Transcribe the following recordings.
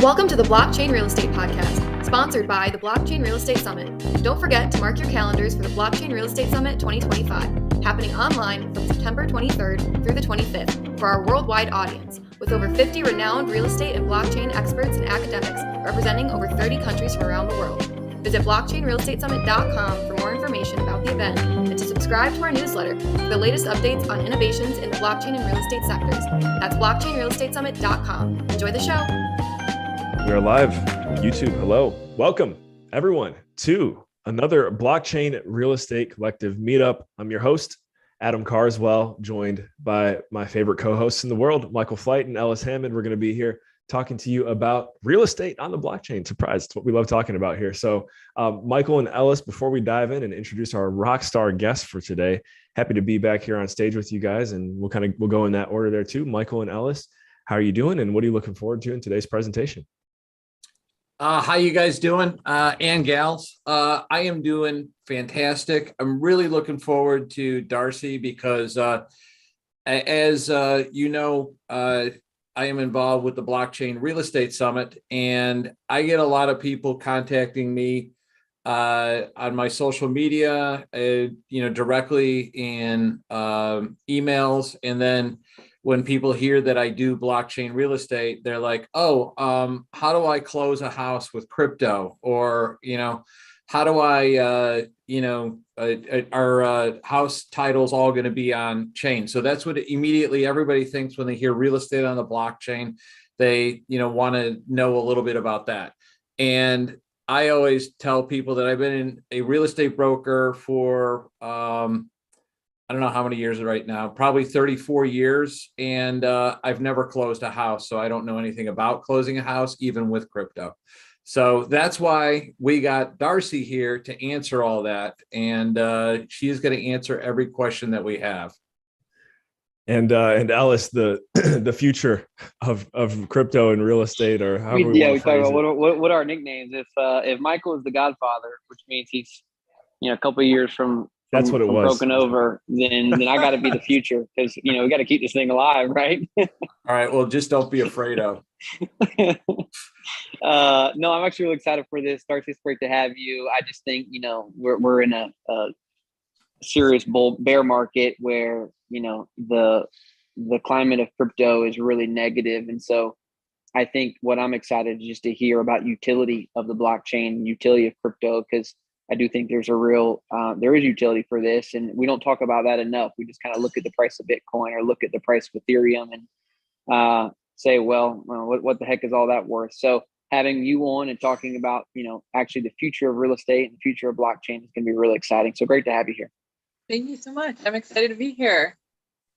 Welcome to the Blockchain Real Estate Podcast, sponsored by the Blockchain Real Estate Summit. Don't forget to mark your calendars for the Blockchain Real Estate Summit 2025, happening online from September 23rd through the 25th for our worldwide audience, with over 50 renowned real estate and blockchain experts and academics representing over 30 countries from around the world. Visit blockchainrealestatesummit.com for more information about the event and to subscribe to our newsletter for the latest updates on innovations in the blockchain and real estate sectors. That's blockchainrealestatesummit.com. Enjoy the show. We are live on YouTube. Hello. Welcome, everyone, to another Blockchain Real Estate Collective meetup. I'm your host, Adam Carswell, joined by my favorite co-hosts in the world, Michael Flight and Ellis Hammond. We're going to be here talking to you about real estate on the blockchain. Surprise, it's what we love talking about here. So Michael and Ellis, before we dive in and introduce our rock star guests for today, happy to be back here on stage with you guys. And we'll go in that order there too. Michael and Ellis, how are you doing? And what are you looking forward to in today's presentation? How you guys doing, and gals? I am doing fantastic. I'm really looking forward to Darcy because, as you know, I am involved with the Blockchain Real Estate Summit, and I get a lot of people contacting me on my social media, directly in emails, and then when people hear that I do blockchain real estate, they're like, oh, how do I close a house with crypto? Or, how do I, our house title's all going to be on chain. So that's what immediately everybody thinks when they hear real estate on the blockchain. They, want to know a little bit about that. And I always tell people that I've been a real estate broker for, I don't know how many years right now, probably 34 years. And I've never closed a house. So I don't know anything about closing a house, even with crypto. So that's why we got Darcy here to answer all that. And she is going to answer every question that we have. And Alice, the future of crypto and real estate, or however we talk about what are our nicknames. If Michael is the Godfather, which means he's a couple of years from that's what it was. Broken over, then I got to be the future because we got to keep this thing alive, right? All right. Well, just don't be afraid of. No, I'm actually really excited for this. Darcy, it's great to have you. I just think we're in a serious bear market where the climate of crypto is really negative, and so I think what I'm excited is just to hear about utility of the blockchain, utility of crypto, because I do think there's there is utility for this, and we don't talk about that enough. We just kind of look at the price of Bitcoin or look at the price of Ethereum and say, well, what the heck is all that worth? So having you on and talking about, actually the future of real estate and the future of blockchain is going to be really exciting. So great to have you here. Thank you so much. I'm excited to be here.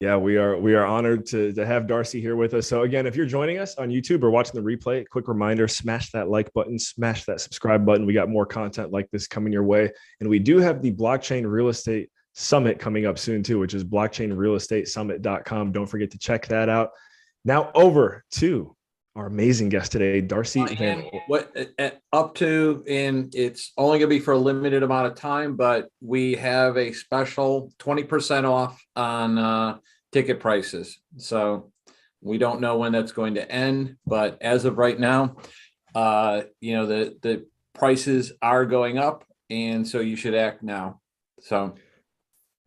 Yeah, we are honored to have Darcy here with us. So again, if you're joining us on YouTube or watching the replay, quick reminder, smash that like button, smash that subscribe button. We got more content like this coming your way. And we do have the Blockchain Real Estate Summit coming up soon too, which is blockchainrealestatesummit.com. Don't forget to check that out. Now over to our amazing guest today, Darcy Van Orden. And it's only going to be for a limited amount of time, but we have a special 20% off on ticket prices. So we don't know when that's going to end, but as of right now, the prices are going up, and so you should act now. So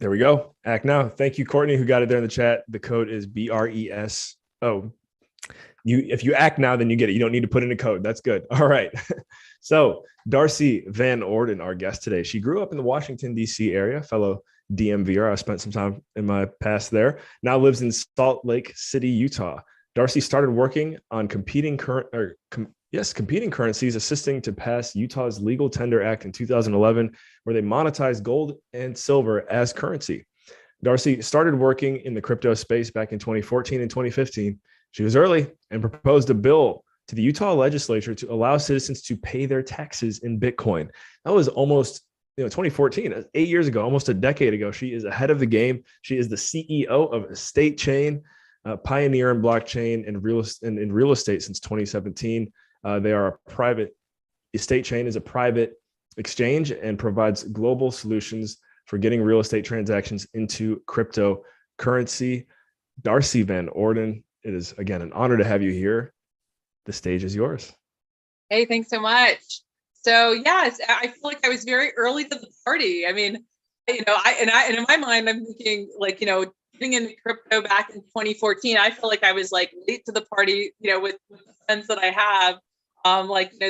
there we go. Act now. Thank you, Courtney, who got it there in the chat. The code is BRESO. If you act now, then you get it. You don't need to put in a code. That's good. All right. So Darcy Van Orden, our guest today. She grew up in the Washington, D.C. area, fellow DMVer. I spent some time in my past there. Now lives in Salt Lake City, Utah. Darcy started working on competing currencies, assisting to pass Utah's Legal Tender Act in 2011, where they monetized gold and silver as currency. Darcy started working in the crypto space back in 2014 and 2015. She was early and proposed a bill to the Utah legislature to allow citizens to pay their taxes in Bitcoin. That was almost 2014, 8 years ago, almost a decade ago. She is ahead of the game. She is the CEO of Estate Chain, pioneer in blockchain and in real estate since 2017. They are a private, Estate Chain is a private exchange and provides global solutions for getting real estate transactions into cryptocurrency. Darcy Van Orden, it is, again, an honor to have you here. The stage is yours. Hey, thanks so much. So yes, I feel like I was very early to the party. I mean, and in my mind, I'm thinking like, getting into crypto back in 2014. I feel like I was like late to the party, with the friends that I have.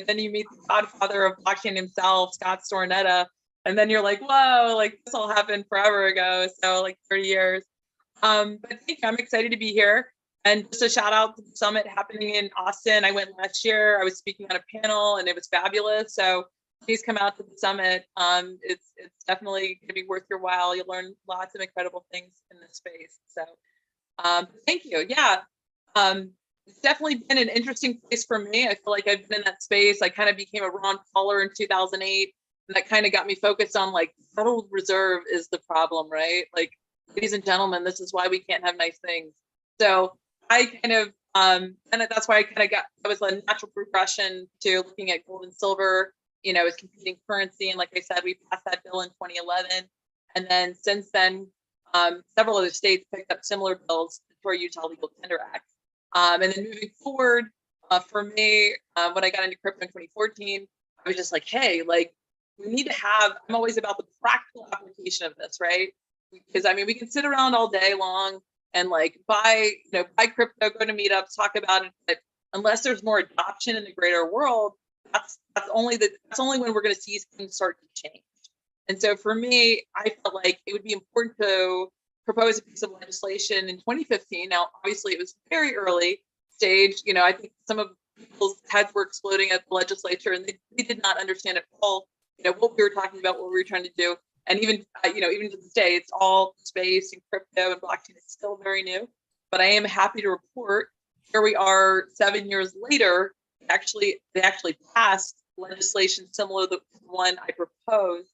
Then you meet the godfather of blockchain himself, Scott Stornetta, and then you're like, whoa, like this all happened forever ago. So like 30 years. But thank you. I'm excited to be here. And just a shout out to the summit happening in Austin. I went last year. I was speaking on a panel and it was fabulous. So please come out to the summit. It's definitely going to be worth your while. You'll learn lots of incredible things in this space. So thank you. Yeah. It's definitely been an interesting place for me. I feel like I've been in that space. I kind of became a Ron Pauler in 2008. And that kind of got me focused on like Federal Reserve is the problem, right? Like, ladies and gentlemen, this is why we can't have nice things. So I kind of, and that's why I kind of that was a natural progression to looking at gold and silver, as competing currency. And like I said, we passed that bill in 2011. And then since then, several other states picked up similar bills to our Utah Legal Tender Act. And then moving forward, for me, when I got into crypto in 2014, I was just like, hey, like, we need to I'm always about the practical application of this, right? Because I mean, we can sit around all day long and like buy crypto, go to meetups, talk about it. But unless there's more adoption in the greater world, that's only when we're going to see things start to change. And so for me, I felt like it would be important to propose a piece of legislation in 2015. Now, obviously, it was very early stage. I think some of people's heads were exploding at the legislature, and they did not understand at all, what we were talking about, what we were trying to do. And even, even to this day, it's all space and crypto and blockchain is still very new. But I am happy to report here we are 7 years later. They actually passed legislation similar to the one I proposed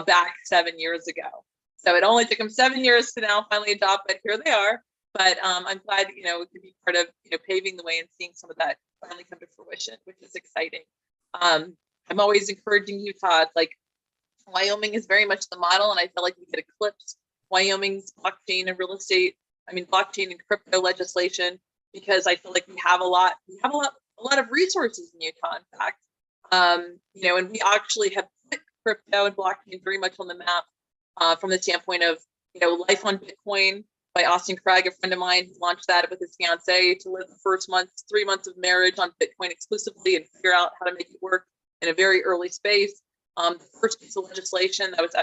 back 7 years ago. So it only took them 7 years to now finally adopt, but here they are. But I'm glad, we could be part of, paving the way and seeing some of that finally come to fruition, which is exciting. I'm always encouraging Utah, like, Wyoming is very much the model, and I feel like we could eclipse Wyoming's blockchain and real estate. I mean, blockchain and crypto legislation, because I feel like we have a lot of resources in Utah. In fact, and we actually have put crypto and blockchain very much on the map from the standpoint of Life on Bitcoin by Austin Craig, a friend of mine, who launched that with his fiance to live the first 3 months of marriage on Bitcoin exclusively and figure out how to make it work in a very early space. The first piece of legislation that was,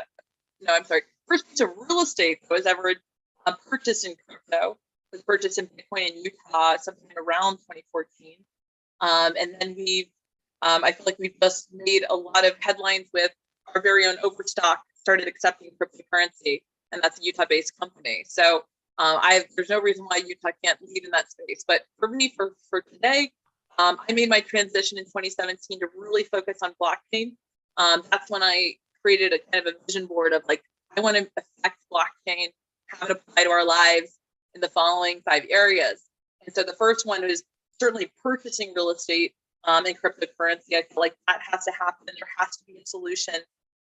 first piece of real estate that was ever purchased in crypto was purchased in Bitcoin in Utah sometime around 2014. And then I feel like we've just made a lot of headlines with our very own Overstock started accepting cryptocurrency, and that's a Utah-based company. So there's no reason why Utah can't lead in that space. But for me, for today, I made my transition in 2017 to really focus on blockchain. That's when I created a kind of a vision board of like, I want to affect blockchain, have it apply to our lives in the following 5 areas. And so the first one is certainly purchasing real estate and cryptocurrency. I feel like that has to happen. There has to be a solution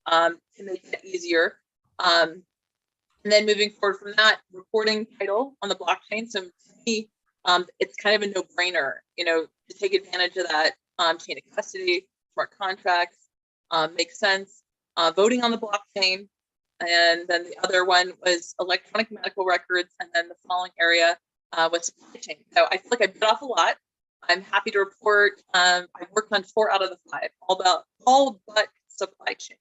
to make that easier. And then moving forward from that, recording title on the blockchain. So to me, it's kind of a no-brainer, to take advantage of that chain of custody, smart contracts. Makes sense. Voting on the blockchain. And then the other one was electronic medical records. And then the following area was supply chain. So I feel like I bit off a lot. I'm happy to report I worked on 4 out of the 5, all but supply chain.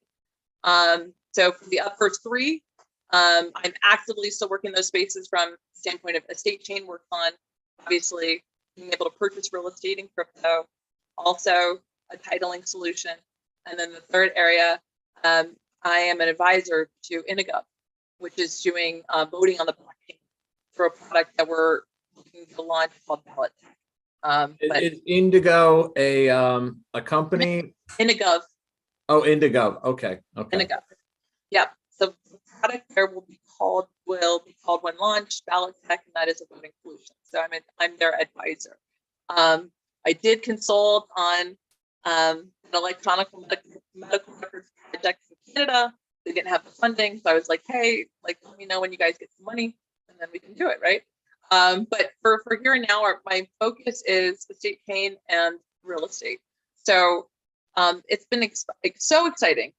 So for the first 3, I'm actively still working those spaces from the standpoint of estate chain work on, obviously, being able to purchase real estate in crypto, also a titling solution. And then the third area, I am an advisor to Indigov, which is doing voting on the blockchain for a product that we're looking to launch called Ballot Tech. Is Indigo a company? Indigov. Oh, Indigo. Okay. Indigov. Yep. So the product there will be called when launched Ballot Tech, and that is a voting solution. So I'm their advisor. I did consult on an electronic medical records project in Canada. They didn't have the funding, so I was like, hey, like, let me know when you guys get some money, and then we can do it, right? But for here and now, my focus is estate chain and real estate. So it's been so exciting.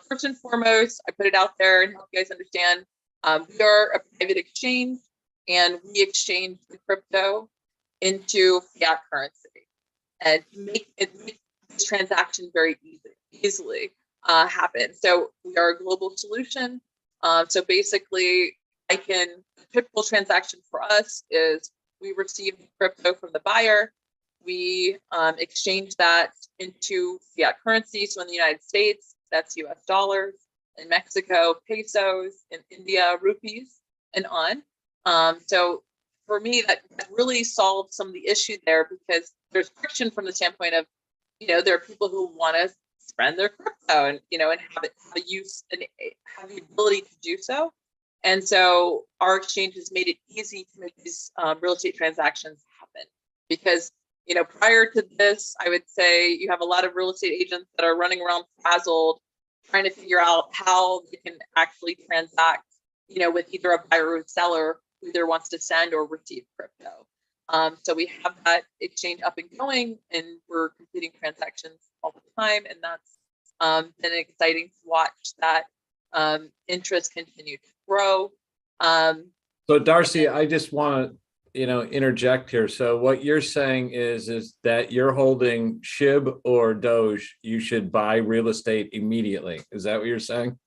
First and foremost, I put it out there and help you guys understand. We are a private exchange, and we exchange the crypto into fiat currency and make this transaction very easily happen. So we are a global solution. So basically, typical transaction for us is we receive crypto from the buyer. We exchange that into fiat currency. So in the United States, that's US dollars. In Mexico, pesos. In India, rupees, and on. So for me, that really solved some of the issue there, because there's friction from the standpoint of, there are people who want to spend their crypto and, and have a use and have the ability to do so. And so our exchange has made it easy to make these real estate transactions happen, because prior to this, I would say you have a lot of real estate agents that are running around frazzled, trying to figure out how they can actually transact, with either a buyer or a seller who either wants to send or receive crypto. So we have that exchange up and going, and we're completing transactions all the time, and that's been exciting to watch that interest continue to grow. So Darcy, I just want to interject here. So what you're saying is that you're holding SHIB or Doge, you should buy real estate immediately. Is that what you're saying?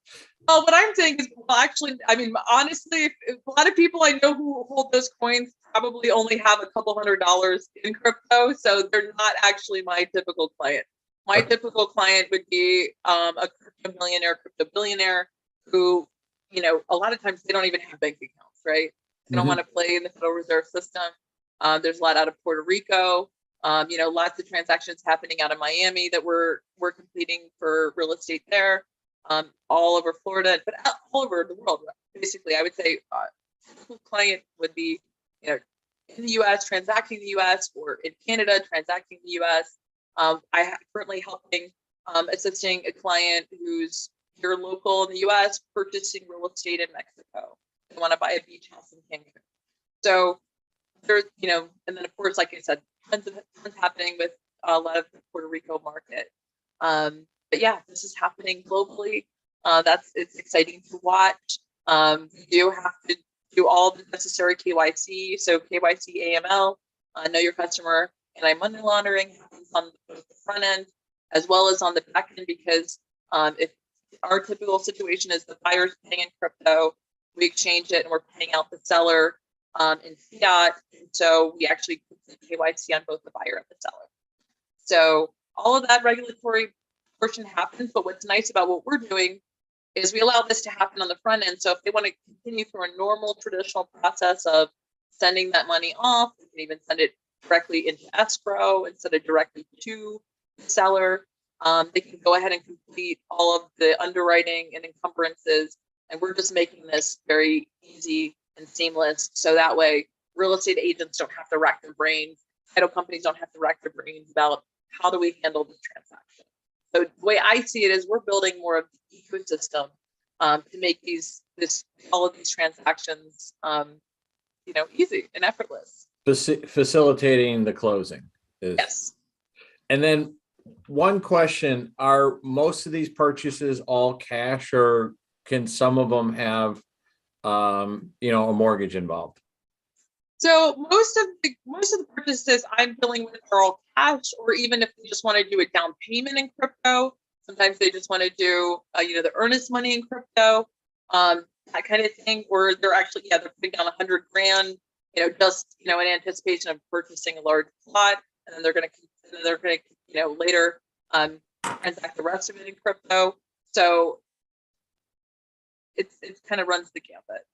Well, what I'm saying is, actually, I mean, honestly, a lot of people I know who hold those coins probably only have a couple $100 in crypto, so they're not actually my typical client. My typical client would be a crypto millionaire, crypto billionaire, who, a lot of times they don't even have bank accounts, right? They don't want to play in the Federal Reserve System. There's a lot out of Puerto Rico. Lots of transactions happening out of Miami that we're completing for real estate there, all over Florida, but all over the world. Basically, I would say typical client would be, in the U.S. transacting in the U.S. or in Canada transacting in the U.S. I currently assisting a client who's here local in the U.S. purchasing real estate in Mexico. They want to buy a beach house in Cancun. So there's, and then of course, like I said, tons happening with a lot of the Puerto Rico market. But yeah, this is happening globally. It's exciting to watch. You do have to do all the necessary KYC. So KYC, AML, know your customer, anti-money laundering happens on both the front end as well as on the back end, because if our typical situation is the buyer's paying in crypto, we exchange it and we're paying out the seller in fiat. And so we actually put the KYC on both the buyer and the seller. So all of that regulatory portion happens. But what's nice about what we're doing is we allow this to happen on the front end. So if they want to continue through a normal traditional process of sending that money off, we can even send it directly into escrow instead of directly to the seller. They can go ahead and complete all of the underwriting and encumbrances. And we're just making this very easy and seamless. So that way, real estate agents don't have to rack their brains. Title companies don't have to rack their brains about how do we handle this transaction. So the way I see it is we're building more of the ecosystem to make all of these transactions, easy and effortless. Facilitating the closing. Yes. And then one question, are most of these purchases all cash, or can some of them have, a mortgage involved? So most of the purchases I'm dealing with are all cash, or even if they just want to do a down payment in crypto. Sometimes they just want to do, the earnest money in crypto, that kind of thing. Or they're actually, they're putting down $100,000, just in anticipation of purchasing a large plot, and then they're going to later transact the rest of it in crypto. So it kind of runs the gambit.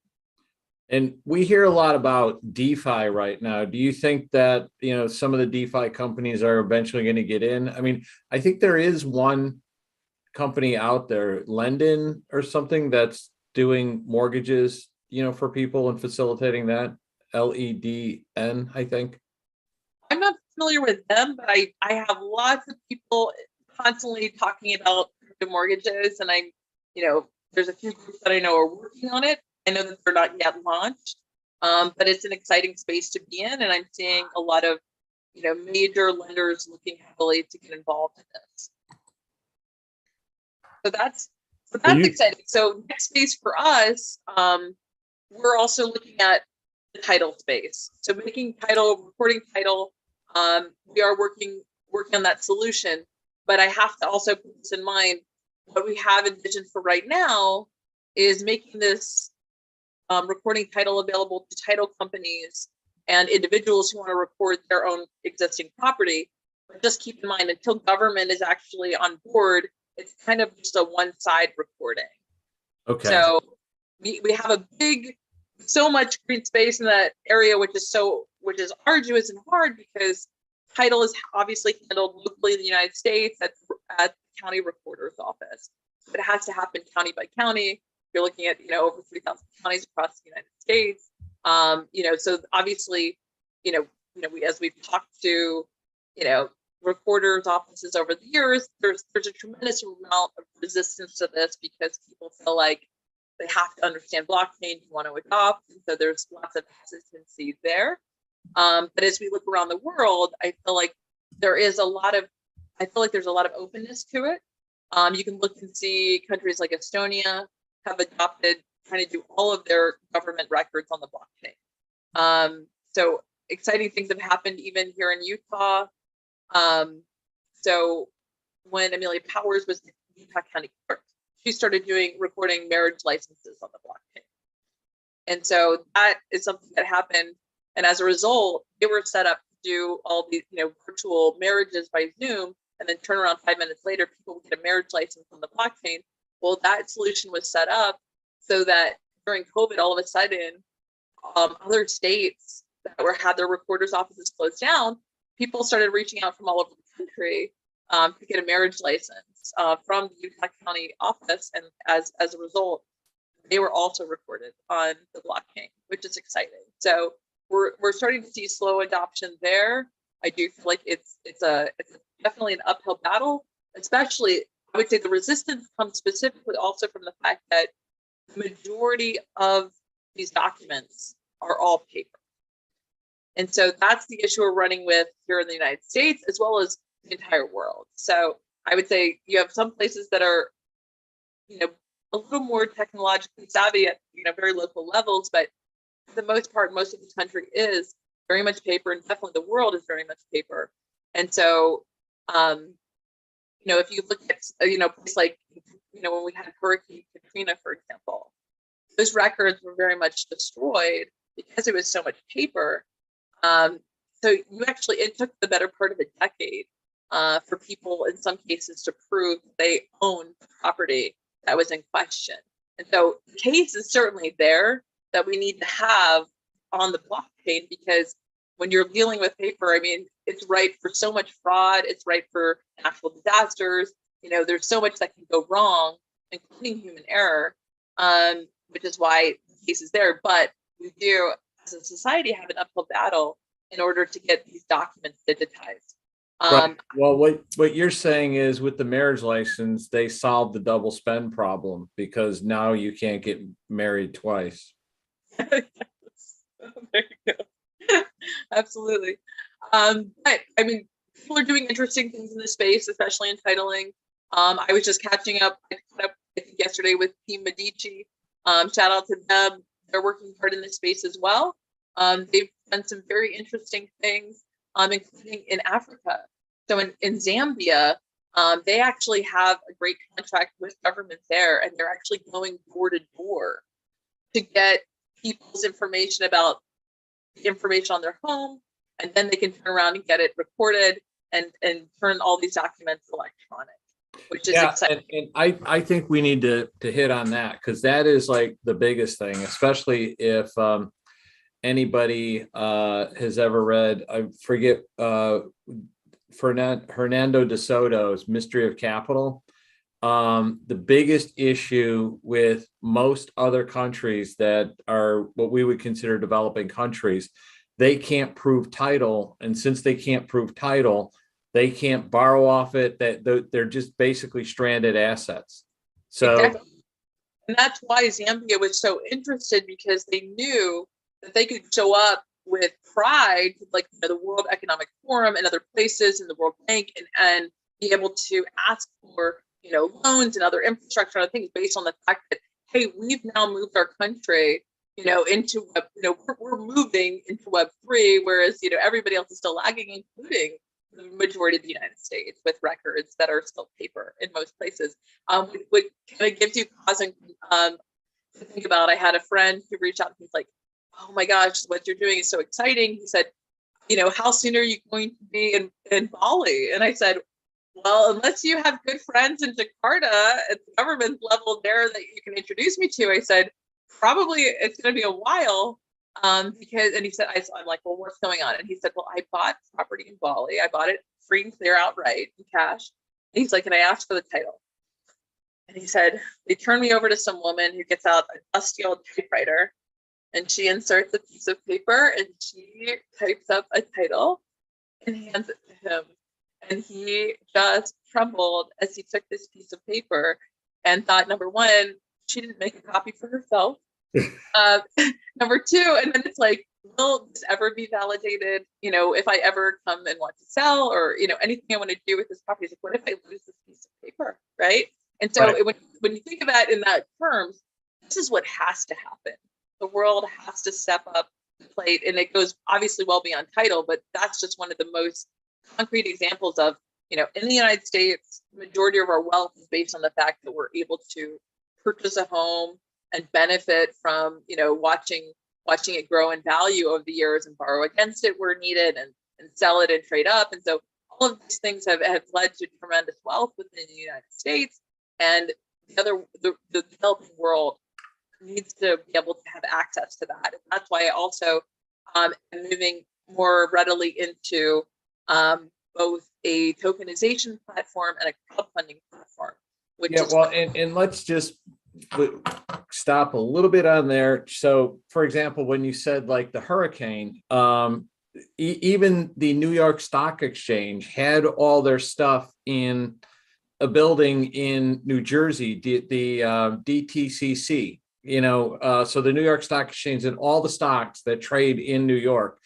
And we hear a lot about DeFi right now. Do you think that, some of the DeFi companies are eventually going to get in? I mean, I think there is one company out there, Lendin or something, that's doing mortgages, for people and facilitating that. LEDN, I think. I'm not familiar with them, but I have lots of people constantly talking about crypto mortgages, and there's a few groups that I know are working on it. I know that they're not yet launched, but it's an exciting space to be in, and I'm seeing a lot of, major lenders looking heavily to get involved in this. So that's exciting. So next phase for us, we're also looking at the title space. So making title, recording title, we are working on that solution. But I have to also put this in mind. What we have envisioned for right now is making this recording title available to title companies and individuals who want to record their own existing property. But just keep in mind, until government is actually on board, it's kind of just a one-side recording. Okay. So we have so much green space in that area, which is arduous and hard because title is obviously handled locally in the United States at the county recorder's office. But it has to happen county by county. You're looking at over 3,000 counties across the United States. So obviously, as we've talked to, recorders' offices over the years, there's a tremendous amount of resistance to this because people feel like they have to understand blockchain to want to adopt, and so there's lots of hesitancy there. But as we look around the world, I feel like there's a lot of openness to it. You can look and see countries like Estonia have adopted trying to do all of their government records on the blockchain. So exciting things have happened even here in Utah. So when Amelia Powers was in Utah County Clerk, she started recording marriage licenses on the blockchain. And so that is something that happened. And as a result, they were set up to do all these, virtual marriages by Zoom, and then turn around 5 minutes later, people would get a marriage license on the blockchain. Well, that solution was set up so that during COVID, all of a sudden, other states that had their recorders' offices closed down, people started reaching out from all over the country to get a marriage license from the Utah County office, and as a result, they were also recorded on the blockchain, which is exciting. So we're starting to see slow adoption there. I do feel like it's definitely an uphill battle, especially I would say the resistance comes specifically also from the fact that the majority of these documents are all paper. And so that's the issue we're running with here in the United States, as well as the entire world. So I would say you have some places that are, a little more technologically savvy at, very local levels, but for the most part, most of the country is very much paper, and definitely the world is very much paper. And so, if you look at, place like, when we had Hurricane Katrina, for example, those records were very much destroyed because it was so much paper. So it took the better part of a decade for people in some cases to prove they owned the property that was in question. And so the case is certainly there that we need to have on the blockchain, because when you're dealing with paper, I mean, it's ripe for so much fraud. It's ripe for natural disasters. There's so much that can go wrong, including human error, which is why the case is there. But we do, as a society, have an uphill battle in order to get these documents digitized. Right. Well, what you're saying is with the marriage license, they solved the double spend problem because now you can't get married twice. There you go. Absolutely. But I mean, people are doing interesting things in this space, especially in titling. I was just catching up, I think yesterday with Team Medici. Shout out to them. They're working hard in this space as well. They've done some very interesting things, including in Africa. So in Zambia, they actually have a great contract with government there, and they're actually going door to door to get people's information about the information on their home, and then they can turn around and get it recorded and turn all these documents electronic, which is exciting. And I think we need to hit on that, because that is like the biggest thing, especially if anybody has ever read, I forget, Hernando de Soto's Mystery of Capital. The biggest issue with most other countries that are what we would consider developing countries, they can't prove title. And since they can't prove title, they can't borrow off it. That they're just basically stranded assets. So, exactly. And that's why Zambia was so interested, because they knew that they could show up with pride, like the World Economic Forum and other places in the World Bank, and be able to ask for loans and other infrastructure and other things based on the fact that, hey, we've now moved our country into web, we're moving into Web3, whereas everybody else is still lagging, including the majority of the United States, with records that are still paper in most places. What kind of gives you cause to think about. I had a friend who reached out and he's like, oh my gosh, what you're doing is so exciting. He said, how soon are you going to be in Bali? And I said, well, unless you have good friends in Jakarta at the government level there that you can introduce me to, I said, probably it's going to be a while. Because, and he said, I'm like, well, what's going on? And he said, well, I bought property in Bali. I bought it free and clear outright in cash. And he's like, and I asked for the title. And he said, they turned me over to some woman who gets out a dusty old typewriter, and she inserts a piece of paper and she types up a title and hands it to him. And he just trembled as he took this piece of paper and thought, number one, she didn't make a copy for herself. Number two, and then it's like, will this ever be validated? If I ever come and want to sell or, anything I want to do with this property, like, what if I lose this piece of paper, right? And so Right. when you think of that in that terms, this is what has to happen. The world has to step up the plate, and it goes obviously well beyond title, but that's just one of the most concrete examples of, in the United States, the majority of our wealth is based on the fact that we're able to purchase a home and benefit from, watching it grow in value over the years and borrow against it where needed and sell it and trade up. And so all of these things have led to tremendous wealth within the United States. And the developing world needs to be able to have access to that. And that's why I also am moving more readily into both a tokenization platform and a crowdfunding platform. And let's just stop a little bit on there. So, for example, when you said like the hurricane, even the New York Stock Exchange had all their stuff in a building in New Jersey, the DTCC. So the New York Stock Exchange and all the stocks that trade in New York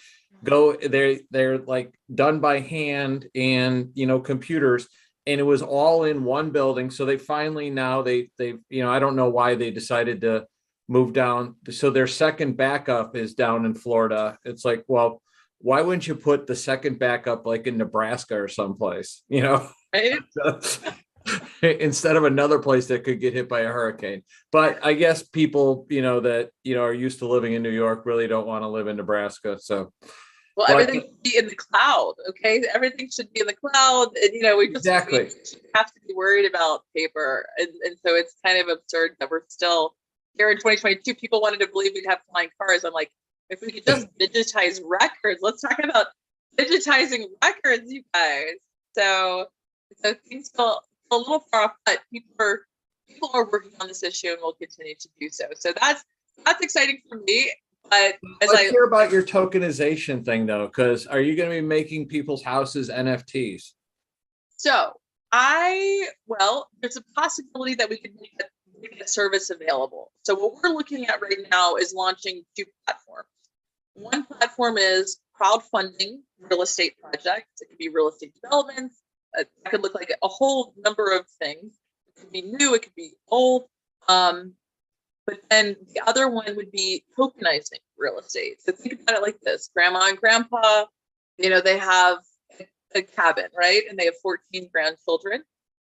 they're like done by hand and computers. And it was all in one building. So they finally now they I don't know why they decided to move down. So their second backup is down in Florida. It's like, well, why wouldn't you put the second backup like in Nebraska or someplace, Right? instead of another place that could get hit by a hurricane. But I guess people, that, are used to living in New York really don't want to live in Nebraska. So. Well, everything should be in the cloud, okay? Everything should be in the cloud, and we just Exactly. we have to be worried about paper, and so it's kind of absurd that we're still here in 2022. People wanted to believe we'd have flying cars. I'm like, if we could just digitize records, let's talk about digitizing records, you guys. So things feel a little far off, but people are working on this issue and will continue to do so. So that's exciting for me. But let's hear about your tokenization thing, though, because are you going to be making people's houses NFTs? So there's a possibility that we could make a service available. So what we're looking at right now is launching two platforms. One platform is crowdfunding real estate projects. It could be real estate developments. It could look like a whole number of things. It could be new. It could be old. But then the other one would be tokenizing real estate. So think about it like this. Grandma and grandpa, they have a cabin, right? And they have 14 grandchildren.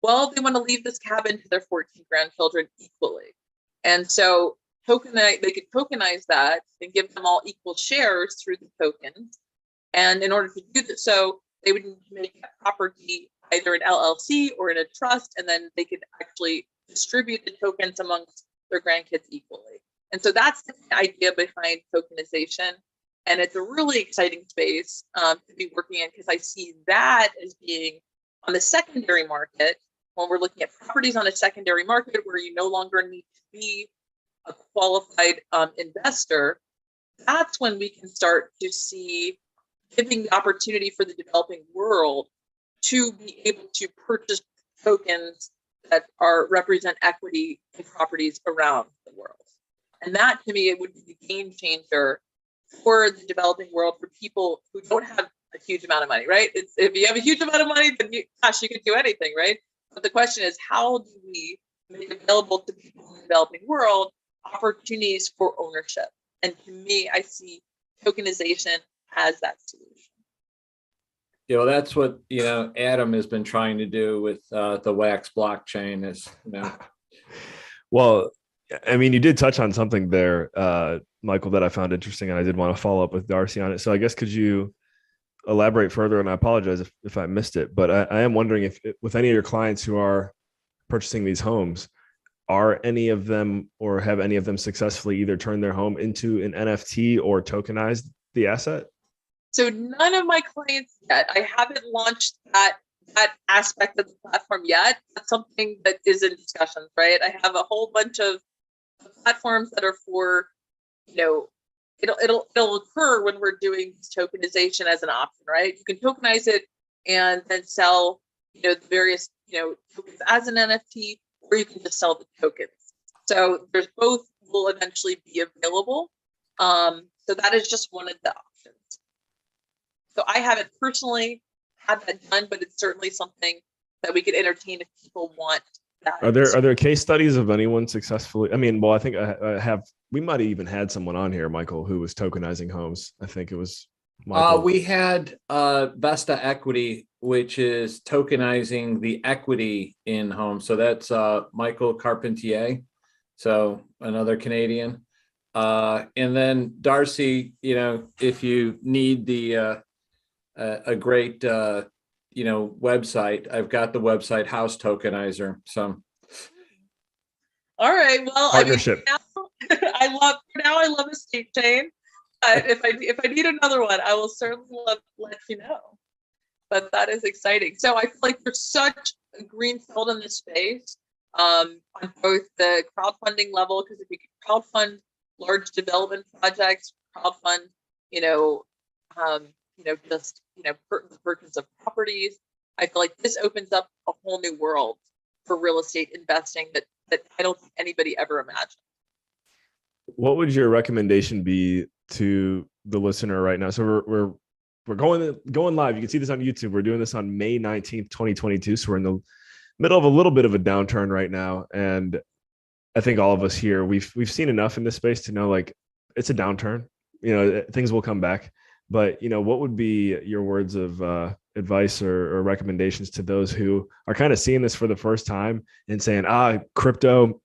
Well, they want to leave this cabin to their 14 grandchildren equally. And so they could tokenize that and give them all equal shares through the tokens. And in order to do that, so they would make that property either an LLC or in a trust, and then they could actually distribute the tokens amongst their grandkids equally. And so that's the idea behind tokenization. And it's a really exciting space to be working in, because I see that as being on the secondary market. When we're looking at properties on a secondary market where you no longer need to be a qualified investor, that's when we can start to see giving the opportunity for the developing world to be able to purchase tokens that represent equity in properties around the world. And that, to me, it would be the game changer for the developing world, for people who don't have a huge amount of money, right? If you have a huge amount of money, then you could do anything, right? But the question is, how do we make available to people in the developing world opportunities for ownership? And to me, I see tokenization as that solution. That's what, Adam has been trying to do with the Wax blockchain is, Well, I mean, you did touch on something there, Michael, that I found interesting, and I did want to follow up with Darcy on it. So I guess, could you elaborate further? And I apologize if I missed it, but I am wondering if with any of your clients who are purchasing these homes, are any of them, or have any of them successfully either turned their home into an NFT or tokenized the asset? So none of my clients yet. I haven't launched that aspect of the platform yet. That's something that is in discussions, right? I have a whole bunch of platforms that are for, it'll occur when we're doing tokenization as an option, right? You can tokenize it and then sell, the various, tokens as an NFT, or you can just sell the tokens. So there's both will eventually be available. So that is just one of the options. So I haven't personally had that done, but it's certainly something that we could entertain if people want that. Are there case studies of anyone successfully? I mean, well, I think I have. We might have even had someone on here, Michael, who was tokenizing homes. I think it was Michael. We had Vesta Equity, which is tokenizing the equity in homes. So that's Michael Carpentier, so another Canadian. And then Darcy, if you need the a great website, I've got the website House Tokenizer. So all right, well, partnership. I love estate chain. If I need another one, I will certainly let you know. But that is exciting. So I feel like there's such a greenfield in this space, on both the crowdfunding level, because if you can crowdfund large development projects, crowdfund, the purchase of properties, I feel like this opens up a whole new world for real estate investing that I don't think anybody ever imagined. What would your recommendation be to the listener right now? So we're going live. You can see this on YouTube. We're doing this on May 19th, 2022. So we're in the middle of a little bit of a downturn right now. And I think all of us here, we've seen enough in this space to know, like, it's a downturn, things will come back. But, what would be your words of advice or recommendations to those who are kind of seeing this for the first time and saying, crypto,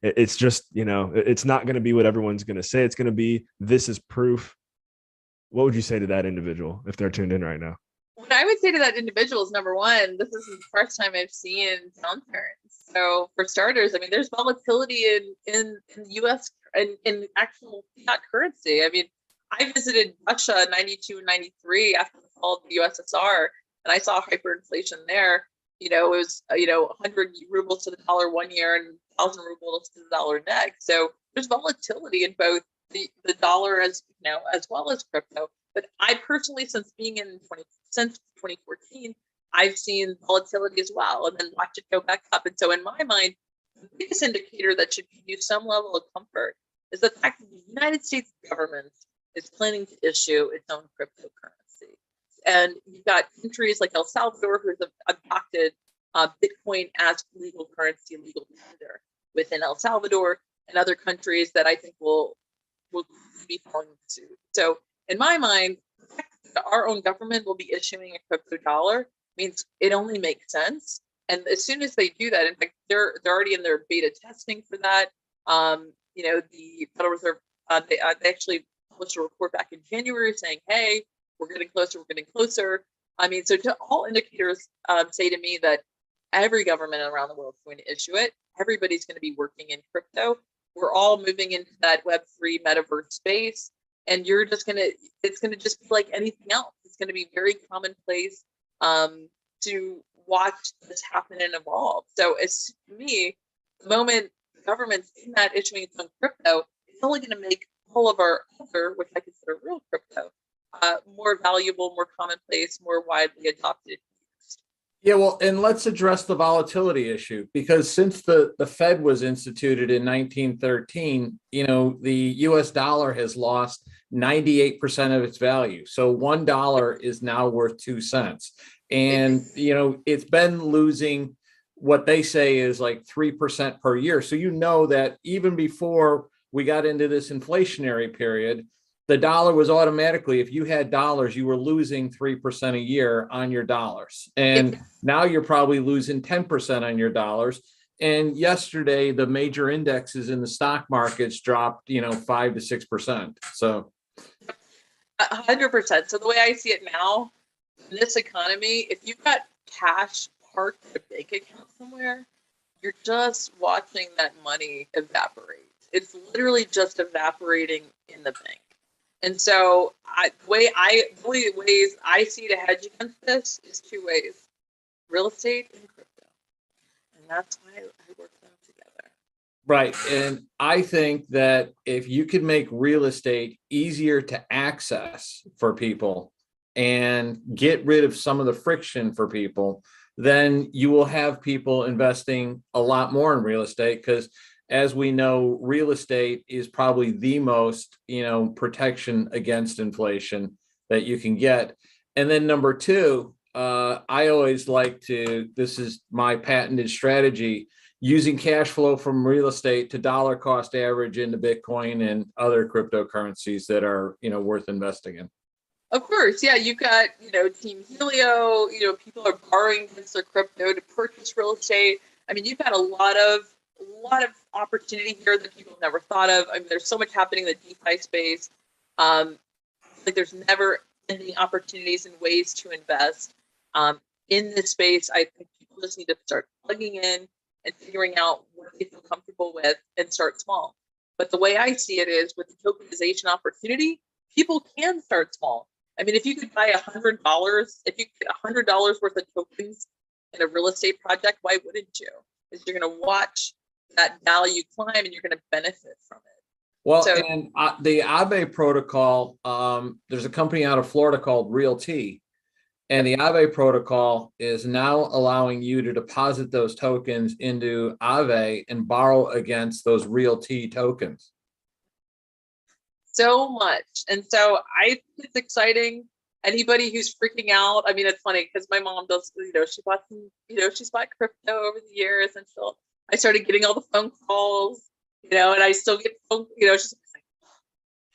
it's just, it's not going to be what everyone's going to say it's going to be. This is proof. What would you say to that individual if they're tuned in right now? What I would say to that individual is, number one, this is the first time I've seen downturns. So for starters, I mean, there's volatility in the US and in actual fiat currency. I mean, I visited Russia in 92 and 93 after the fall of the USSR, and I saw hyperinflation there. It was, 100 rubles to the dollar one year and 1,000 rubles to the dollar next. So there's volatility in both the dollar as well as crypto. But I personally, since 2014, I've seen volatility as well, and then watch it go back up. And so in my mind, the biggest indicator that should give you some level of comfort is the fact that the United States government is planning to issue its own cryptocurrency. And you've got countries like El Salvador who have adopted Bitcoin as legal currency, legal tender within El Salvador, and other countries that I think will be following suit. So in my mind, the fact that our own government will be issuing a crypto dollar means it only makes sense. And as soon as they do that, in fact, they're already in their beta testing for that. The Federal Reserve, they actually published a report back in January saying, hey, we're getting closer. I mean, so to all indicators say to me that every government around the world is going to issue it. Everybody's going to be working in crypto. We're all moving into that Web3 metaverse space. And it's going to just be like anything else. It's going to be very commonplace to watch this happen and evolve. So to me, the moment the government's in that issuing its own crypto, it's only going to make all of our other, which I consider real crypto, more valuable, more commonplace, more widely adopted. Yeah, well, and let's address the volatility issue, because since the Fed was instituted in 1913, the US dollar has lost 98% of its value. So $1 is now worth 2 cents. And, it's been losing what they say is like 3% per year. So that even before we got into this inflationary period, the dollar was automatically, if you had dollars, you were losing 3% a year on your dollars. And now you're probably losing 10% on your dollars. And yesterday, the major indexes in the stock markets dropped, 5 to 6%. So 100%. So the way I see it now, in this economy, if you've got cash parked in a bank account somewhere, you're just watching that money evaporate. It's literally just evaporating in the bank. And so the only ways I see to hedge against this is 2 ways: real estate and crypto. And that's why I work them together. Right. And I think that if you could make real estate easier to access for people and get rid of some of the friction for people, then you will have people investing a lot more in real estate, because as we know, real estate is probably the most, protection against inflation that you can get. And then number 2, I always like to, this is my patented strategy, using cash flow from real estate to dollar cost average into Bitcoin and other cryptocurrencies that are, worth investing in. Of course, yeah, you've got, Team Helio, people are borrowing against their crypto to purchase real estate. I mean, you've got a lot of opportunity here that people have never thought of. I mean, there's so much happening in the DeFi space. Like there's never ending opportunities and ways to invest. In this space, I think people just need to start plugging in and figuring out what they feel comfortable with and start small. But the way I see it is, with the tokenization opportunity, people can start small. I mean, if you could buy $100, if you get $100 worth of tokens in a real estate project, why wouldn't you? Because you're going to watch that value climb and you're going to benefit from it. Well, so, and the Aave protocol, there's a company out of Florida called Realty, and the Aave protocol is now allowing you to deposit those tokens into Aave and borrow against those Realty tokens. So much. And so I think it's exciting. Anybody who's freaking out, I mean, it's funny because my mom does, she bought some, she's bought crypto over the years, and I started getting all the phone calls, and I still get phone, she's like,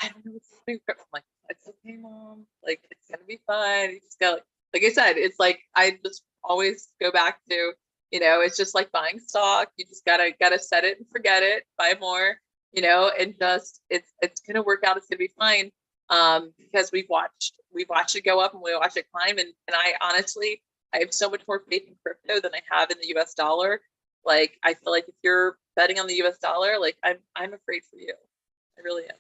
I don't know what's happening. I'm like, it's okay, Mom. Like, it's gonna be fine. You just got, like I said, it's like I just always go back to, it's just like buying stock. You just gotta set it and forget it, buy more, and just it's gonna work out. It's gonna be fine. Because we've watched it go up and we watch it climb, and I honestly, I have so much more faith in crypto than I have in the US dollar. Like, I feel like if you're betting on the US dollar, like I'm afraid for you. I really am.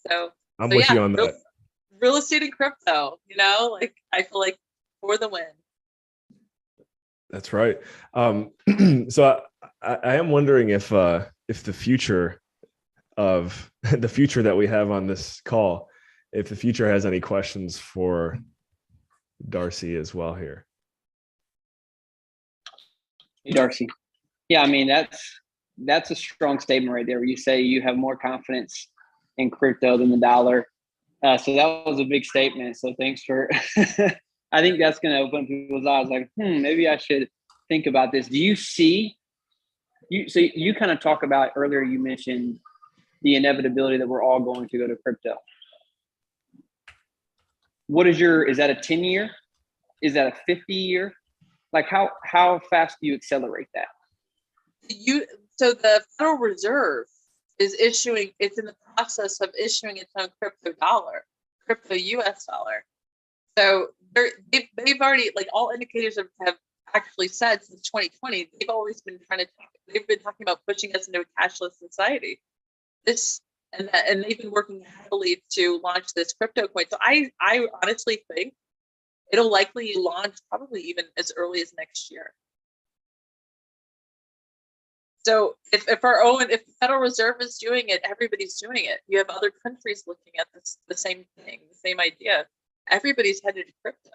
So I'm with you on that. Real estate and crypto, like I feel like for the win. That's right. So I am wondering if the future of the future that we have on this call, if the future has any questions for Darcy as well here. Hey, Darcy. Yeah, I mean, that's a strong statement right there, where you say you have more confidence in crypto than the dollar. So that was a big statement. So thanks for, I think that's going to open people's eyes. Like, maybe I should think about this. Do you see, so you kind of talk about earlier, you mentioned the inevitability that we're all going to go to crypto. Is that a 10-year? Is that a 50-year? Like how fast do you accelerate that? So the Federal Reserve is issuing, it's in the process of issuing its own crypto US dollar. So they've already, like, all indicators have actually said since 2020, they've always been they've been talking about pushing us into a cashless society. And they've been working heavily to launch this crypto coin. So I honestly think it'll likely launch probably even as early as next year. So if the Federal Reserve is doing it, everybody's doing it. You have other countries looking at the same thing, the same idea. Everybody's headed to crypto.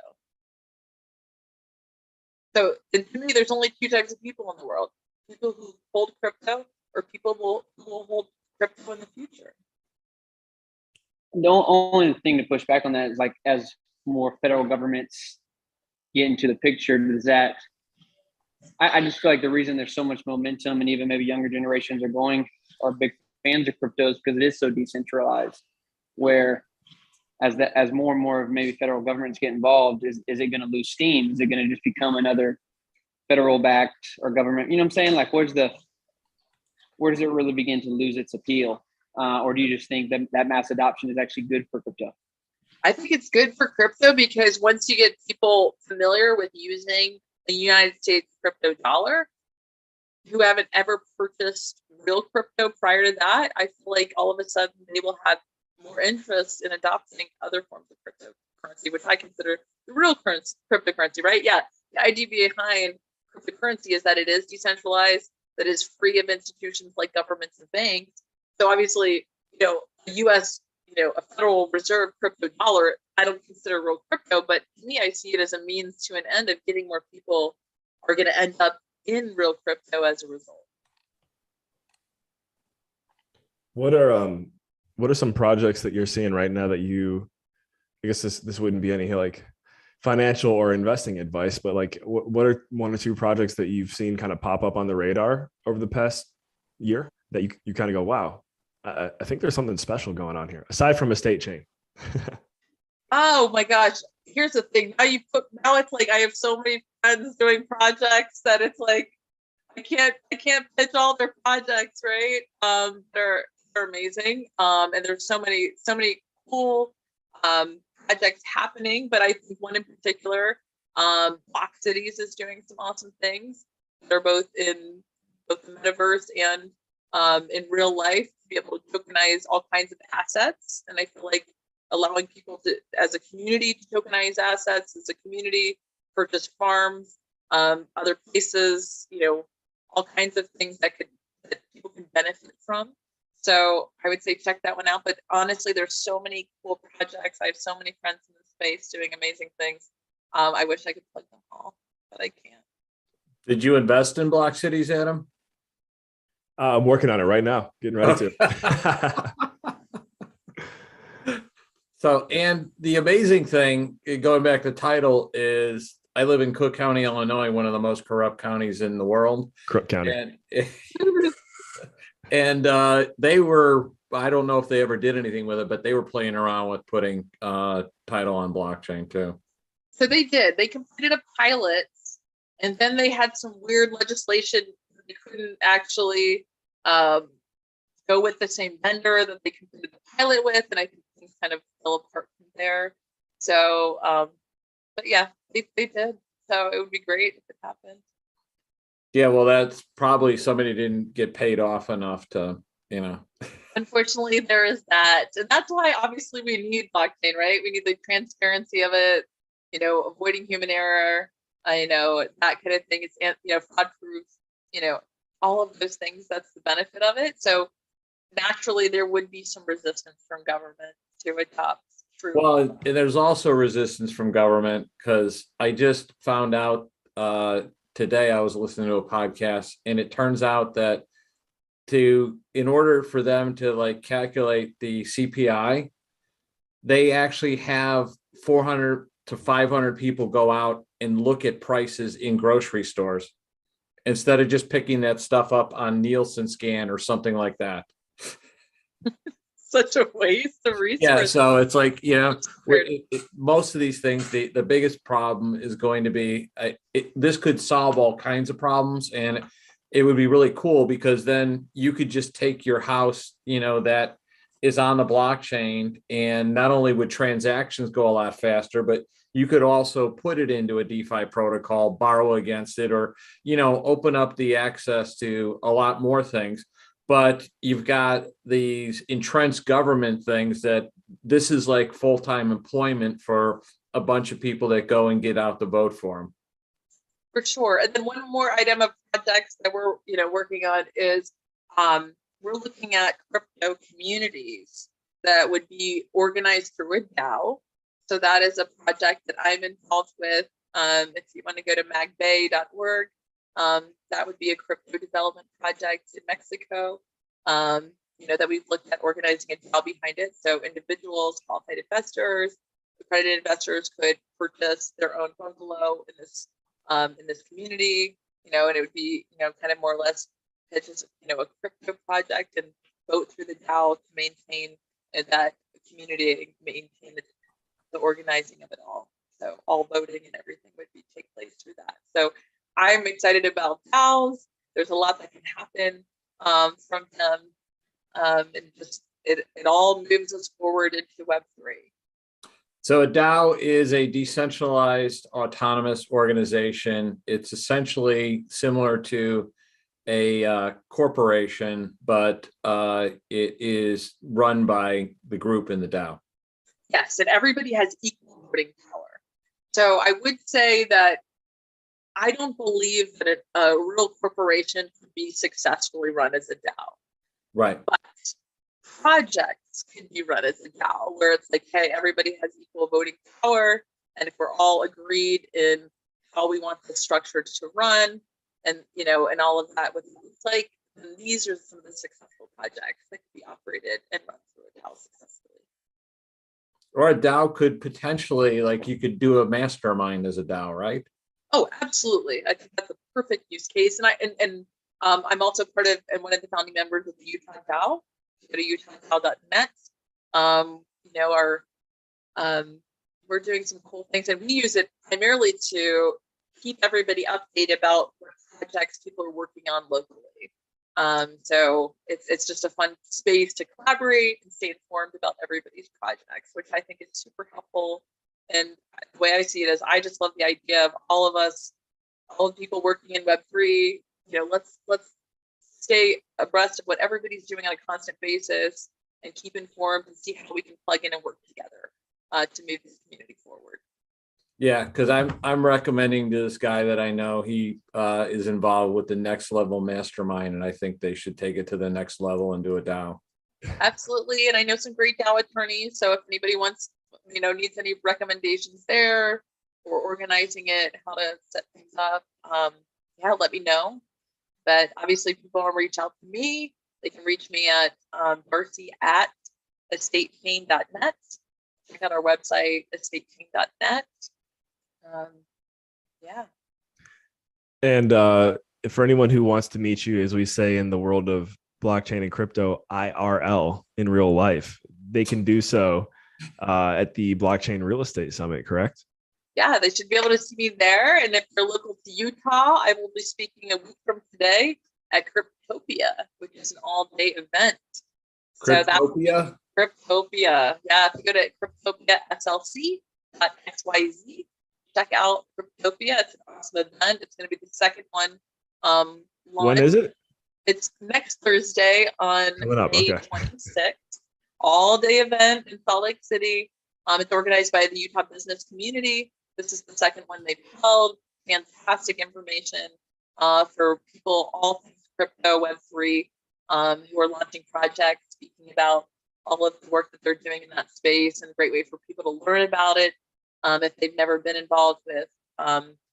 So to me, there's only 2 types of people in the world: people who hold crypto, or people who will hold crypto in the future. The only thing to push back on that is like as more federal governments get into the picture, does that I just feel like the reason there's so much momentum and even maybe younger generations are big fans of cryptos because it is so decentralized. Where as more and more of maybe federal governments get involved, is it going to lose steam? Is it going to just become another federal backed or government? You know what I'm saying? Like, where does it really begin to lose its appeal? Or do you just think that mass adoption is actually good for crypto? I think it's good for crypto because once you get people familiar with using a United States crypto dollar who haven't ever purchased real crypto prior to that, I feel like all of a sudden they will have more interest in adopting other forms of cryptocurrency, which I consider the real cryptocurrency, right? Yeah. The idea behind cryptocurrency is that it is decentralized, that is free of institutions like governments and banks. So obviously, a US, a Federal Reserve crypto dollar, I don't consider real crypto, but to me, I see it as a means to an end of getting more people are going to end up in real crypto as a result. What are some projects that you're seeing right now that I guess this wouldn't be any like financial or investing advice, but like what are one or two projects that you've seen kind of pop up on the radar over the past year that you kind of go, wow, I think there's something special going on here aside from estate chain? Oh my gosh. Here's the thing. Now it's like I have so many friends doing projects that it's like I can't pitch all their projects, right? They're amazing. And there's so many cool projects happening, but I think one in particular, Block Cities is doing some awesome things. They're both in both the metaverse and in real life to be able to tokenize all kinds of assets. And I feel like allowing people to, as a community, to tokenize assets, as a community, purchase farms, other places, all kinds of things that people can benefit from. So I would say check that one out. But honestly, there's so many cool projects. I have so many friends in the space doing amazing things. I wish I could plug them all, but I can't. Did you invest in Block Cities, Adam? I'm working on it right now, getting ready to. So, and the amazing thing, going back to the title, is I live in Cook County, Illinois, one of the most corrupt counties in the world. Cook County. And they were, I don't know if they ever did anything with it, but they were playing around with putting title on blockchain too. So they did. They completed a pilot, and then they had some weird legislation. They couldn't actually go with the same vendor that they completed the pilot with, and I think things kind of fell apart from there. So, but yeah, they did. So it would be great if it happened. Yeah, well, that's probably somebody didn't get paid off enough to, Unfortunately, there is that. And that's why obviously we need blockchain, right? We need the transparency of it, avoiding human error, that kind of thing. It's, fraud proof, all of those things. That's the benefit of it. So naturally, there would be some resistance from government to adopt true. Well, and there's also resistance from government because I just found out today I was listening to a podcast, and it turns out that in order for them to like calculate the CPI, they actually have 400 to 500 people go out and look at prices in grocery stores instead of just picking that stuff up on Nielsen scan or something like that. Such a waste of resources. Yeah, so it's like, most of these things, the biggest problem is going to be, this could solve all kinds of problems, and it would be really cool because then you could just take your house, that is on the blockchain, and not only would transactions go a lot faster, but you could also put it into a DeFi protocol, borrow against it, or, open up the access to a lot more things. But you've got these entrenched government things that this is like full-time employment for a bunch of people that go and get out the vote for them. For sure. And then one more item of projects that we're, working on is we're looking at crypto communities that would be organized through a DAO. So that is a project that I'm involved with. If you want to go to magbay.org, that would be a crypto development project in Mexico. that we've looked at organizing a DAO behind it. So individuals, qualified investors, accredited investors could purchase their own bungalow in this community, and it would be, kind of more or less pitch as, a crypto project and vote through the DAO to maintain that community and maintain the organizing of it all. So all voting and everything would take place through that. So I'm excited about DAOs. There's a lot that can happen from them. And just it all moves us forward into Web3. So a DAO is a decentralized autonomous organization. It's essentially similar to a corporation, but it is run by the group in the DAO. Yes, and everybody has equal voting power. So I would say that I don't believe that a real corporation could be successfully run as a DAO. Right. But projects can be run as a DAO, where it's like, hey, everybody has equal voting power, and if we're all agreed in how we want the structure to run, and and all of that, with it's like, then these are some of the successful projects that can be operated and run through a DAO successfully. Or a DAO could potentially, like, you could do a mastermind as a DAO, right? Oh, absolutely. I think that's a perfect use case. And I'm also part of and one of the founding members of the Utah DAO. Go to utah.net. We're doing some cool things, and we use it primarily to keep everybody updated about what projects people are working on locally. So it's just a fun space to collaborate and stay informed about everybody's projects, which I think is super helpful. And the way I see it is, I just love the idea of all of us, all the people working in Web3. Let's stay abreast of what everybody's doing on a constant basis and keep informed and see how we can plug in and work together to move this community forward. Yeah, because I'm recommending to this guy that I know, he is involved with the Next Level Mastermind, and I think they should take it to the next level and do a DAO. Absolutely, and I know some great DAO attorneys. So if anybody wants, needs any recommendations there or organizing it, how to set things up, let me know. But obviously, people want to reach out to me. They can reach me at darcy@estatechain.net. Check out our website, estatechain.net. And for anyone who wants to meet you, as we say in the world of blockchain and crypto, IRL, in real life, they can do so at the Blockchain Real Estate Summit, correct? Yeah, they should be able to see me there. And if they're local to Utah, I will be speaking a week from today at Cryptopia, which is an all-day event. Cryptopia? Cryptopia. Yeah, if you go to cryptopiaslc.xyz, check out Cryptopia. It's an awesome event. It's going to be the second one. When is it? It's next Thursday on May 26th. All-day event in Salt Lake City. It's organized by the Utah business community. This is the second one they've held. Fantastic information for people, all things crypto, Web3, who are launching projects, speaking about all of the work that they're doing in that space, and a great way for people to learn about it if they've never been involved with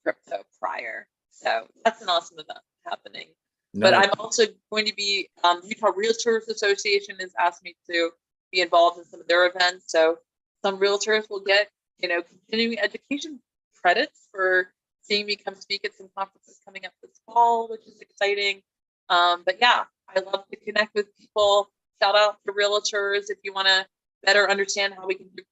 crypto prior. So that's an awesome event happening. Nice. But I'm also going to be, Utah Realtors Association has asked me to be involved in some of their events. So some realtors will get, continuing education credits for seeing me come speak at some conferences coming up this fall, which is exciting. But yeah, I love to connect with people. Shout out to realtors. If you want to better understand how we can do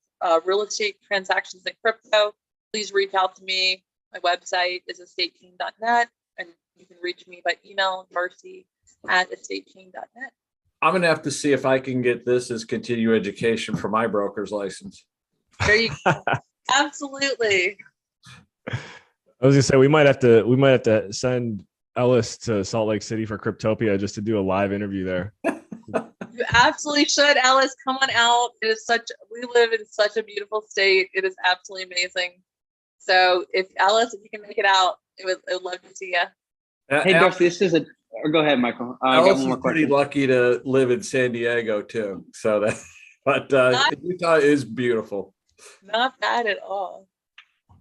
real estate transactions in crypto, please reach out to me. My website is estatechain.net, and you can reach me by email, darcy@estatechain.net. I'm going to have to see if I can get this as continuing education for my broker's license. There you go. Absolutely. I was gonna say we might have to send Ellis to Salt Lake City for Cryptopia just to do a live interview there. You absolutely should, Ellis. Come on out. We live in such a beautiful state. It is absolutely amazing. So if you can make it out, I would love to see you. Hey, Darcy, or go ahead, Michael. I got one more pretty question. Lucky to live in San Diego too. So but Utah is beautiful. Not bad at all.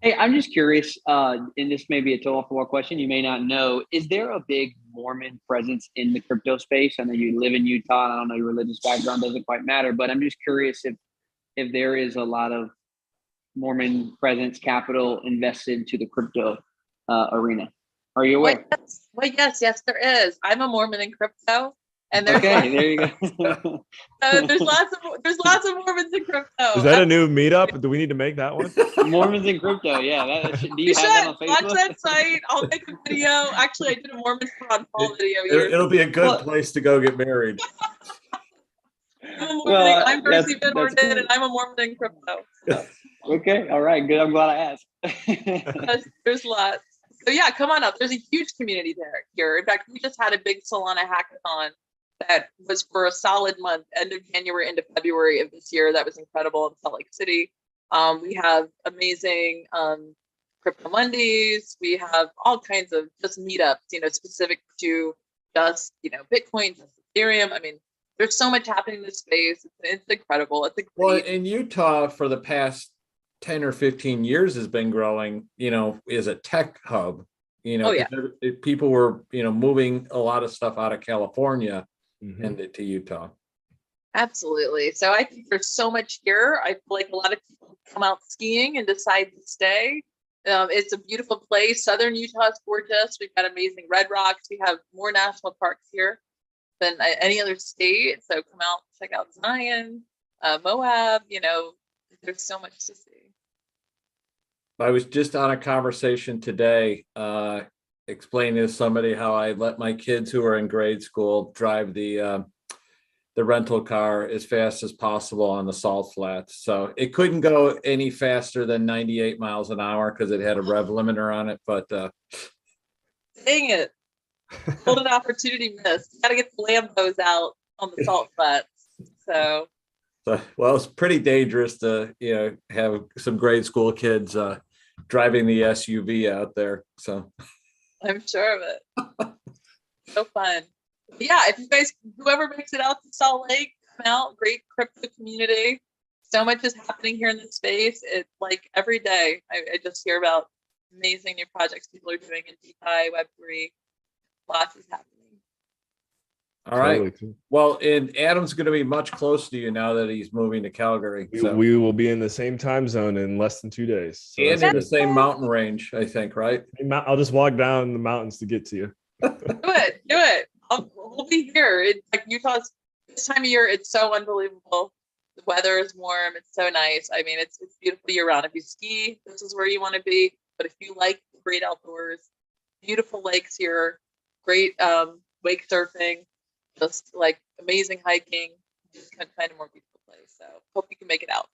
Hey, I'm just curious, and this may be a total off-the-wall question. You may not know. Is there a big Mormon presence in the crypto space? I know you live in Utah, and I don't know, your religious background doesn't quite matter, but I'm just curious if there is a lot of Mormon presence capital invested into the crypto arena. Are you aware? Yes, there is. I'm a Mormon in crypto, and there's okay, there you go. there's lots of Mormons in crypto. Is that a new meetup? Do we need to make that one? Mormons in crypto, yeah. Do you have that on Facebook? Watch that site. I'll make a video. Actually, I did a Mormon Ron Paul video. It'll be a good place to go get married. I'm Darcy Van Orden, cool. And I'm a Mormon in crypto. So. Okay, all right, good. I'm glad I asked. There's lots. So yeah, come on up. There's a huge community here. In fact, we just had a big Solana hackathon that was for a solid month, end of January into February of this year. That was incredible in Salt Lake City. We have amazing crypto Mondays. We have all kinds of just meetups, specific to just, Bitcoin, just Ethereum. I mean, there's so much happening in this space. It's incredible. It's a great. Well, in Utah for the past 10 or 15 years has been growing, is a tech hub, people were, moving a lot of stuff out of California into Utah. Absolutely. So I think there's so much here. I feel like a lot of people come out skiing and decide to stay. It's a beautiful place. Southern Utah is gorgeous. We've got amazing red rocks. We have more national parks here than any other state. So come out, check out Zion, Moab, there's so much to see. I was just on a conversation today, explaining to somebody how I let my kids who are in grade school drive the rental car as fast as possible on the salt flats. So it couldn't go any faster than 98 miles an hour because it had a rev limiter on it. But dang it. Golden opportunity missed. You got to get the Lambos out on the salt flats. So, well, it's pretty dangerous to, have some grade school kids driving the SUV out there. So I'm sure of it. So fun. But yeah, if you guys, whoever makes it out to Salt Lake, come out. Great crypto community. So much is happening here in the space. It's like every day I just hear about amazing new projects people are doing in DeFi, Web3. Lots is happening. All right. Well, and Adam's going to be much closer to you now that he's moving to Calgary. We will be in the same time zone in less than 2 days. So and in the same mountain range, I think, right? I'll just walk down the mountains to get to you. Do it. We'll be here. It's like Utah's this time of year. It's so unbelievable. The weather is warm. It's so nice. I mean, it's beautiful year round. If you ski, this is where you want to be. But if you like the great outdoors, beautiful lakes here, great wake surfing, just like amazing hiking, just kind of find a more beautiful place. So hope you can make it out.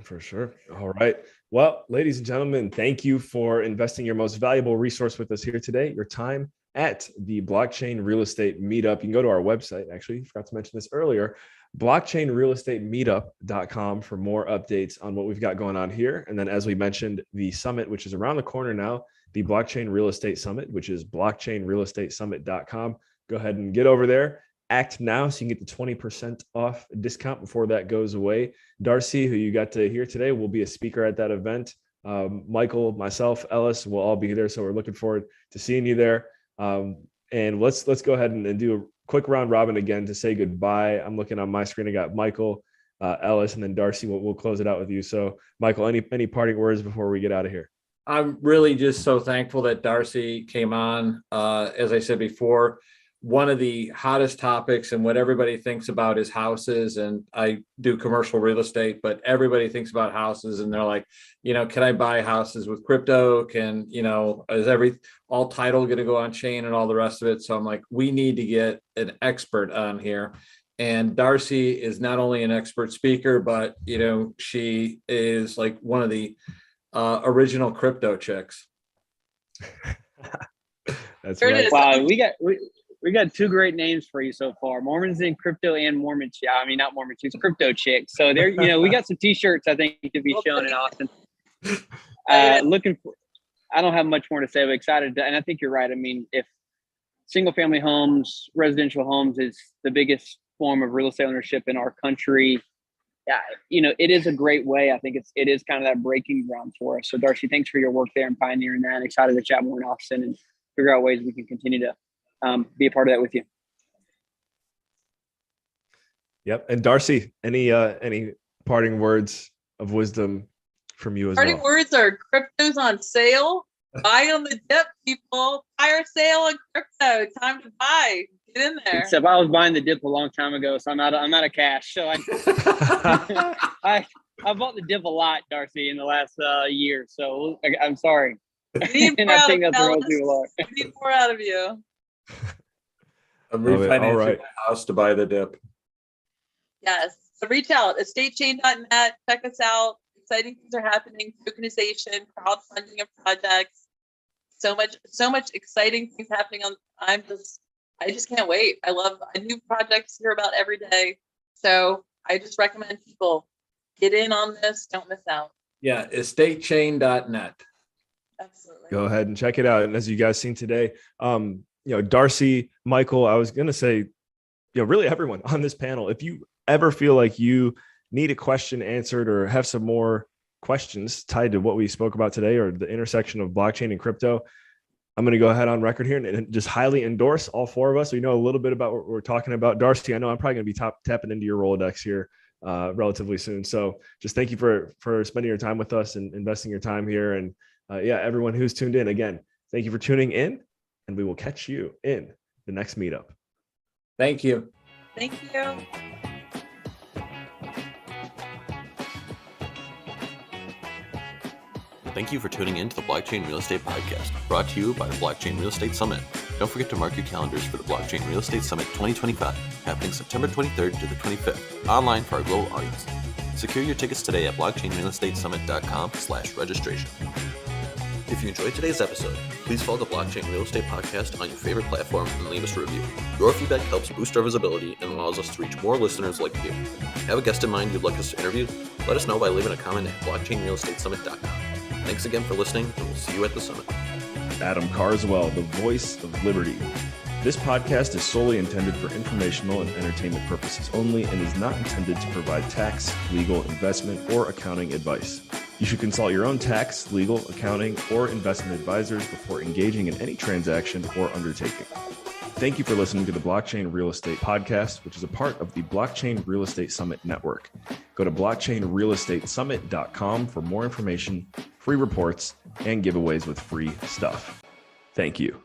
For sure. All right. Well, ladies and gentlemen, thank you for investing your most valuable resource with us here today, your time at the Blockchain Real Estate Meetup. You can go to our website. Actually, forgot to mention this earlier, blockchainrealestatemeetup.com for more updates on what we've got going on here. And then, as we mentioned, the summit, which is around the corner now, the Blockchain Real Estate Summit, which is blockchainrealestatesummit.com. Go ahead and get over there. Act now so you can get the 20% off discount before that goes away. Darcy, who you got to hear today, will be a speaker at that event. Michael, myself, Ellis will all be there. So we're looking forward to seeing you there. And let's go ahead and do a quick round robin again to say goodbye. I'm looking on my screen. I got Michael, Ellis, and then Darcy. We'll close it out with you. So Michael, any parting words before we get out of here? I'm really just so thankful that Darcy came on. As I said before, one of the hottest topics and what everybody thinks about is houses. And I do commercial real estate, but everybody thinks about houses and they're like, can I buy houses with crypto? Is all title going to go on chain and all the rest of it? So I'm like, we need to get an expert on here. And Darcy is not only an expert speaker, but, she is like one of the original crypto chicks. That's right. Wow, we got two great names for you so far: Mormons in crypto and Mormon chick. I mean, not Mormon chicks, crypto chicks. So there, we got some T-shirts I think to be shown in Austin. Looking for. I don't have much more to say, but excited, and I think you're right. I mean, if single-family homes, residential homes is the biggest form of real estate ownership in our country, it is a great way. I think it is kind of that breaking ground for us. So Darcy, thanks for your work there and pioneering that. And excited to chat more in Austin and figure out ways we can continue to be a part of that with you. Yep. And Darcy, any parting words of wisdom from you as Parting well? words are crypto's on sale. Buy on the dip, people. Fire sale on crypto. Time to buy. Get in there. Except I was buying the dip a long time ago, so I'm out of cash. So I bought the dip a lot, Darcy, in the last year. So I'm sorry. We need And more I out think of that's where most Dallas. people are. We need more out of you. I'm Love it. All refinancing right. my house to buy the dip. Yes. So reach out, estatechain.net. Check us out. Exciting things are happening. Tokenization, crowdfunding of projects. So much exciting things happening I just can't wait. I love new projects to hear about every day. So I just recommend people get in on this. Don't miss out. Yeah, estatechain.net. Absolutely. Go ahead and check it out. And as you guys seen today, Darcy, Michael, I was going to say, really everyone on this panel, if you ever feel like you need a question answered or have some more questions tied to what we spoke about today or the intersection of blockchain and crypto, I'm going to go ahead on record here and just highly endorse all four of us. We know a little bit about what we're talking about. Darcy, I know I'm probably going to be tapping into your Rolodex here relatively soon. So just thank you for spending your time with us and investing your time here. And everyone who's tuned in, again, thank you for tuning in, and we will catch you in the next meetup. Thank you. Thank you. Thank you for tuning in to the Blockchain Real Estate Podcast, brought to you by the Blockchain Real Estate Summit. Don't forget to mark your calendars for the Blockchain Real Estate Summit 2025, happening September 23rd to the 25th, online for our global audience. Secure your tickets today at blockchainrealestatessummit.com/registration. If you enjoyed today's episode, please follow the Blockchain Real Estate Podcast on your favorite platform and leave us a review. Your feedback helps boost our visibility and allows us to reach more listeners like you. Have a guest in mind you'd like us to interview? Let us know by leaving a comment at blockchainrealestatesummit.com. Thanks again for listening, and we'll see you at the summit. Adam Carswell, the voice of liberty. This podcast is solely intended for informational and entertainment purposes only and is not intended to provide tax, legal, investment, or accounting advice. You should consult your own tax, legal, accounting, or investment advisors before engaging in any transaction or undertaking. Thank you for listening to the Blockchain Real Estate Podcast, which is a part of the Blockchain Real Estate Summit Network. Go to blockchainrealestatesummit.com for more information, free reports, and giveaways with free stuff. Thank you.